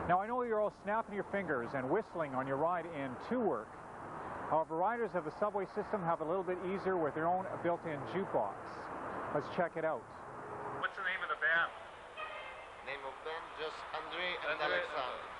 Now, I know you're all snapping your fingers and whistling on your ride in to work. However, riders of the subway system have a little bit easier with their own built-in jukebox. Let's check it out. What's the name of the band? Name of band, just Andre and Alexander.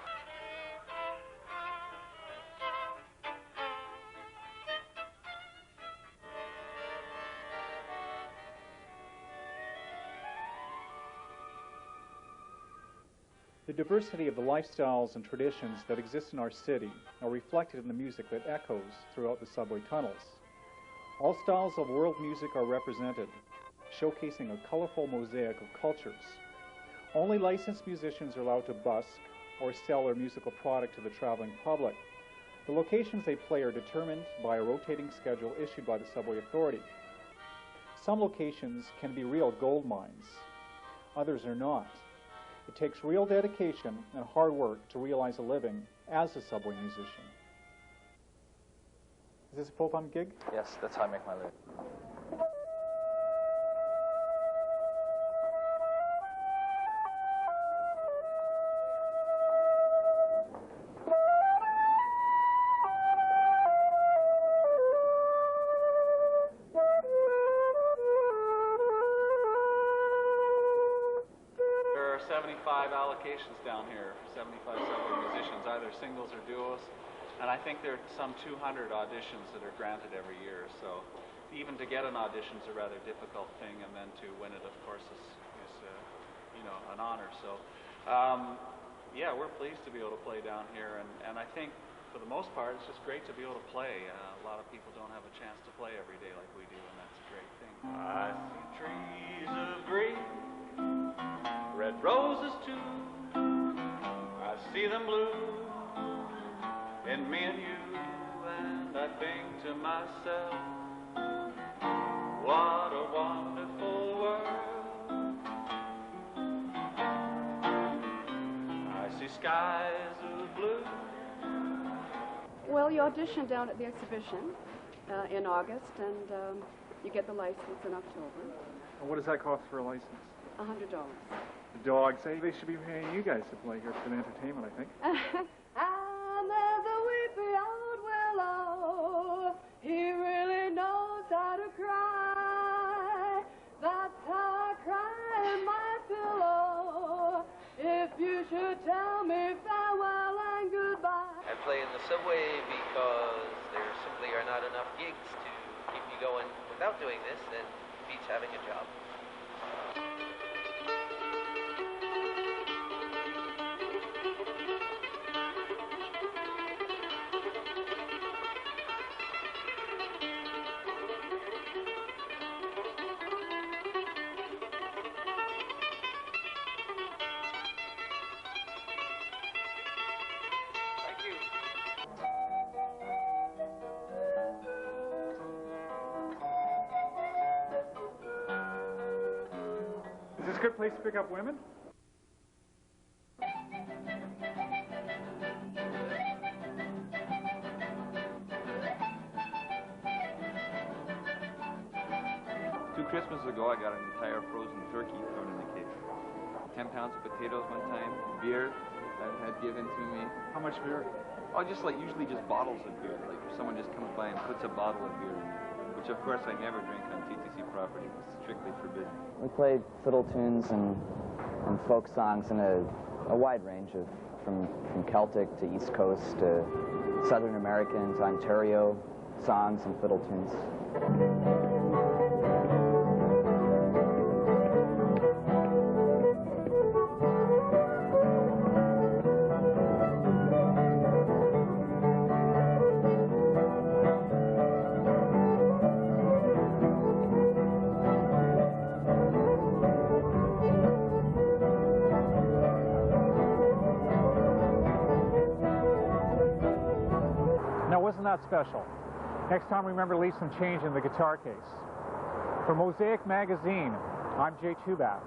The diversity of the lifestyles and traditions that exist in our city are reflected in the music that echoes throughout the subway tunnels. All styles of world music are represented, showcasing a colorful mosaic of cultures. Only licensed musicians are allowed to busk or sell their musical product to the traveling public. The locations they play are determined by a rotating schedule issued by the Subway Authority. Some locations can be real gold mines, others are not. It takes real dedication and hard work to realize a living as a subway musician. Is this a full-time gig? Yes, that's how I make my living. There are 75 allocations down here, 75 subway musicians, either singles or duos. And I think there are some 200 auditions that are granted every year. So even to get an audition is a rather difficult thing, and then to win it, of course, is you know, an honor. So yeah, we're pleased to be able to play down here, and I think for the most part it's just great to be able to play. A lot of people don't have a chance to play every day like we do, and that's a great thing. I see trees of green, red roses too. I see them blue in me and you, and I think to myself, what a wonderful world. I see skies of blue. Well, you audition down at the exhibition in August, and you get the license in October. And what does that cost for a license? $100. The dogs say they should be paying you guys to play here for the entertainment, I think. And there's a weepy old willow, he really knows how to cry. That's how I cry in my pillow, if you should tell me farewell and goodbye. I play in the subway because there simply are not enough gigs to keep me going without doing this, and it beats having a job. Is this a good place to pick up women? Two Christmases ago, I got an entire frozen turkey thrown in the case. 10 pounds of potatoes one time, beer that had given to me. How much beer? Oh, just like usually just bottles of beer. Like if someone just comes by and puts a bottle of beer in, which of course I never drink on TTC property. It's strictly forbidden. We played fiddle tunes and folk songs in a wide range of from Celtic to East Coast to Southern American to Ontario songs and fiddle tunes. Wasn't that special? Next time, remember to leave some change in the guitar case. For Mosaic Magazine, I'm Jay Tuback.